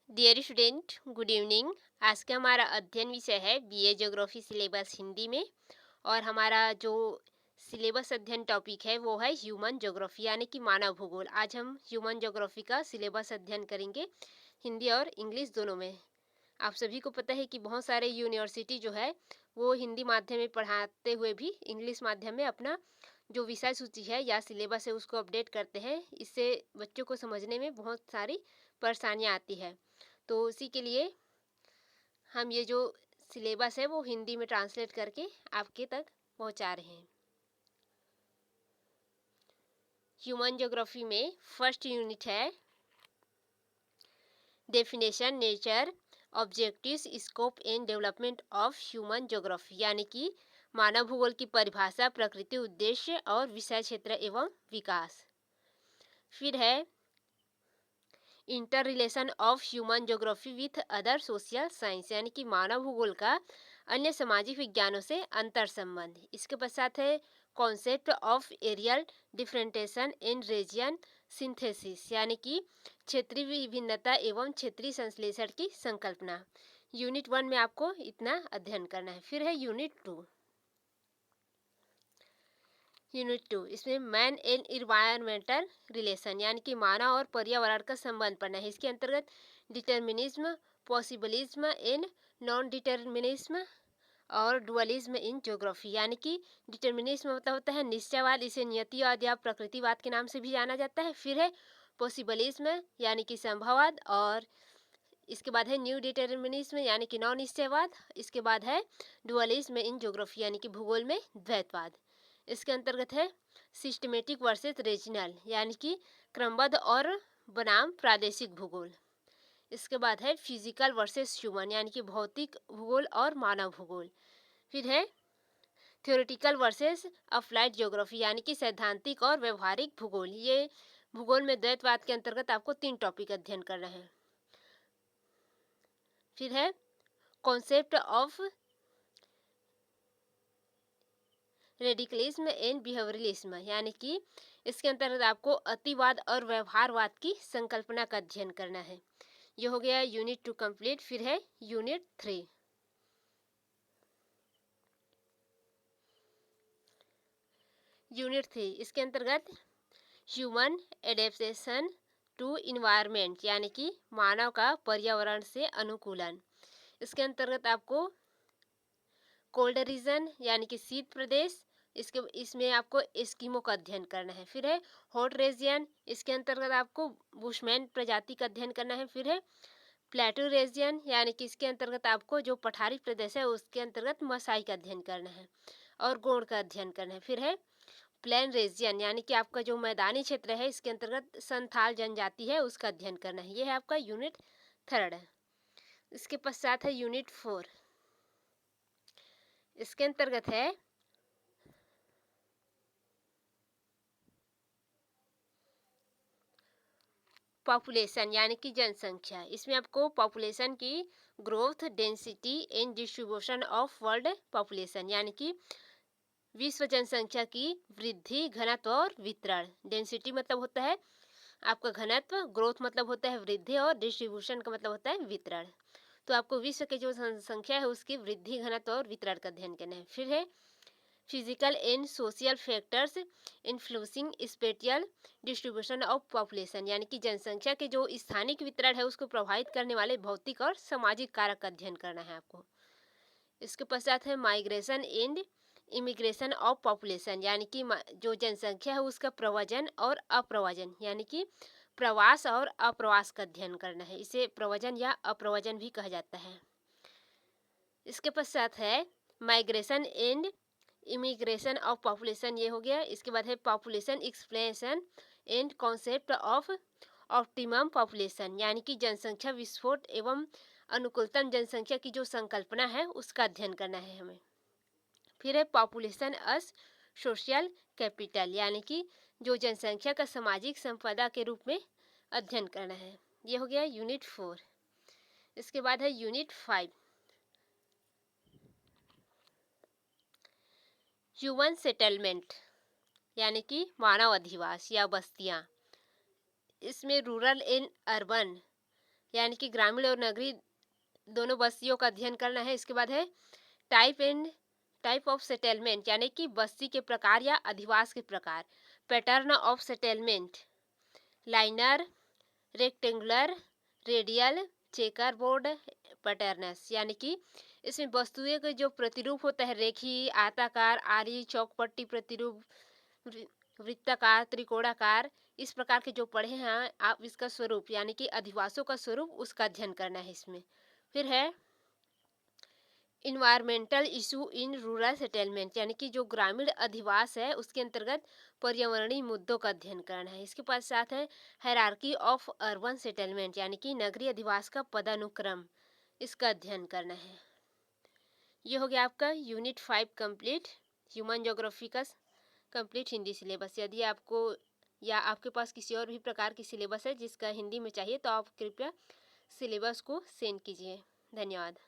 Dear student, good evening. आज का हमारा अध्ययन विषय है बीए ज्योग्राफी सिलेबस हिंदी में। और हमारा जो सिलेबस अध्ययन टॉपिक है वो है ह्यूमन ज्योग्राफी यानी कि मानव भूगोल। आज हम ह्यूमन ज्योग्राफी का सिलेबस अध्ययन करेंगे हिंदी और इंग्लिश दोनों में। आप सभी को पता है कि बहुत सारे यूनिवर्सिटी जो है वो हिंदी माध्यम में पढ़ाते हुए भी इंग्लिश माध्यम में अपना जो विषय सूची है या सिलेबस है उसको अपडेट करते हैं। इससे बच्चों को समझने में बहुत सारी परेशानियाँ आती है। तो उसी के लिए हम ये जो सिलेबस है वो हिंदी में ट्रांसलेट करके आपके तक पहुंचा रहे हैं। ह्यूमन ज्योग्राफी में फर्स्ट यूनिट है definition, nature, objectives, scope and development of human geography यानी कि मानव भूगोल की परिभाषा, प्रकृति, उद्देश्य और विषय क्षेत्र एवं विकास। फिर है inter relation of human geography with other social science यानी कि मानव भूगोल का अन्य सामाजिक विज्ञानों से अंतर संबंध। इसके पश्चात है concept of areal differentiation in region synthesis यानी कि क्षेत्रीय विभिन्नता एवं क्षेत्रीय संश्लेषण की संकल्पना। यूनिट 1 में आपको इतना अध्ययन करना है। फिर है यूनिट 2। यूनिट 2 इसमें मैन एंड इन्वायरमेंटल रिलेशन यानी कि मानव और पर्यावरण का संबंध पढ़ना है। इसके अंतर्गत determinism, possibilism and non determinism और डुअलिज्म इन ज्योग्राफी यानी कि डिटर्मिनिज्म मतलब होता है निश्चयवाद, इसे नियतिवाद या प्रकृतिवाद के नाम से भी जाना जाता है। फिर है पॉसिबलिज्म यानी कि संभववाद, और इसके बाद है न्यू डिटर्मिनिज्म यानी कि नौ निश्चयवाद। इसके बाद है डुअलिज्म इन ज्योग्राफी यानी कि भूगोल में द्वैतवाद। इसके अंतर्गत है सिस्टमेटिक वर्सेस रीजनल यानी कि क्रमबद्ध और बनाम प्रादेशिक भूगोल। इसके बाद है फिजिकल वर्सेस ह्यूमन यानी कि भौतिक भूगोल और मानव भूगोल। फिर है थ्योरेटिकल वर्सेस अप्लाइड ज्योग्राफी यानी कि सैद्धांतिक और व्यवहारिक भूगोल। ये भूगोल में द्वैतवाद के अंतर्गत आपको 3 टॉपिक अध्ययन करना है। फिर है concept of radicalism and behaviourism यानी कि इसके अंतर्गत आपको अतिवाद और व्यवहारवाद की संकल्पना का अध्ययन करना है। यह हो गया यूनिट 2 कंप्लीट। फिर है यूनिट 3। यूनिट 3 इसके अंतर्गत ह्यूमन एडेप्टेशन टू इन्वायरमेंट यानी कि मानव का पर्यावरण से अनुकूलन। इसके अंतर्गत आपको कोल्ड रीजन यानी कि शीत प्रदेश, इसमें आपको एस्किमो का अध्ययन करना है। फिर है हॉट रीजियन, इसके अंतर्गत आपको बुशमैन प्रजाति का अध्ययन करना है। फिर है प्लेटू रीजियन यानी कि इसके अंतर्गत आपको जो पठारी प्रदेश है उसके अंतर्गत मसाई का अध्ययन करना है और गोंड का अध्ययन करना है। फिर है प्लेन रीजियन यानी कि आपका जो मैदानी क्षेत्र है इसके अंतर्गत संथाल जनजाति है उसका अध्ययन करना है। ये है आपका यूनिट 3। इसके पश्चात है यूनिट 4। इसके अंतर्गत है पॉपुलेशन यानी कि जनसंख्या। इसमें आपको पॉपुलेशन की growth, density and distribution of world population यानी कि विश्व जनसंख्या की वृद्धि, घनत्व और वितरण। डेंसिटी मतलब होता है आपका घनत्व, ग्रोथ मतलब होता है वृद्धि और डिस्ट्रीब्यूशन का मतलब होता है वितरण। तो आपको विश्व की जो जनसंख्या है उसकी वृद्धि, घनत्व और वितरण का अध्ययन करना है। फिर है physical and social factors influencing spatial distribution of population यानी कि जनसंख्या के जो स्थानिक वितरण है उसको प्रभावित करने वाले भौतिक और सामाजिक कारक का अध्ययन करना है आपको। इसके पश्चात है migration and immigration of population यानी कि जो जनसंख्या है उसका प्रव्रजन और अप्रव्रजन यानी कि प्रवास और अप्रवास का अध्ययन करना है। इसे प्रव्रजन या अप्रव्रजन भी कहा जाता है। इसके पश्चात है migration and immigration of population, ये हो गया। इसके बाद है population explanation and concept of optimum population यानी कि जनसंख्या विस्फोट एवं अनुकूलतम जनसंख्या की जो संकल्पना है उसका अध्ययन करना है हमें। फिर है पॉपुलेशन अस सोशल कैपिटल यानी कि जो जनसंख्या का सामाजिक संपदा के रूप में अध्ययन करना है। ये हो गया यूनिट 4। इसके बाद है यूनिट 5 ह्यूमन सेटलमेंट यानी कि मानव अधिवास या बस्तियाँ। इसमें रूरल एंड अर्बन यानी कि ग्रामीण और नगरीय दोनों बस्तियों का अध्ययन करना है। इसके बाद है टाइप ऑफ सेटलमेंट, यानी कि बस्ती के प्रकार या अधिवास के प्रकार। Pattern of settlement, liner, rectangular, radial, checker board, patterns, यानी कि इसमें वस्तुएं के जो प्रतिरूप होता है, रेखीय, आयताकार, आरी, चौकपट्टी प्रतिरूप, वृत्ताकार, त्रिकोणाकार, इस प्रकार के जो पढ़े हैं आप, इसका स्वरूप यानी कि अधिवासों का स्वरूप, उसका अध्ययन करना है इसमें। फिर है environmental issue in rural settlement, यानी कि जो ग्रामीण अधिवास है उसके अंतर्गत पर्यावरणीय मुद्दों का अध्ययन करना है। इसके पास साथ है हायरार्की ऑफ अर्बन सेटलमेंट, यानी कि नगरीय अधिवास का पदानुक्रम, इसका अध्ययन करना है। ये हो गया आपका यूनिट 5 कंप्लीट, ह्यूमन ज्योग्राफी का कंप्लीट हिंदी सिलेबस। यदि आपको या आपके पास किसी और भी प्रकार की सिलेबस है जिसका हिंदी में चाहिए तो आप कृपया सिलेबस को सेंड कीजिए। धन्यवाद।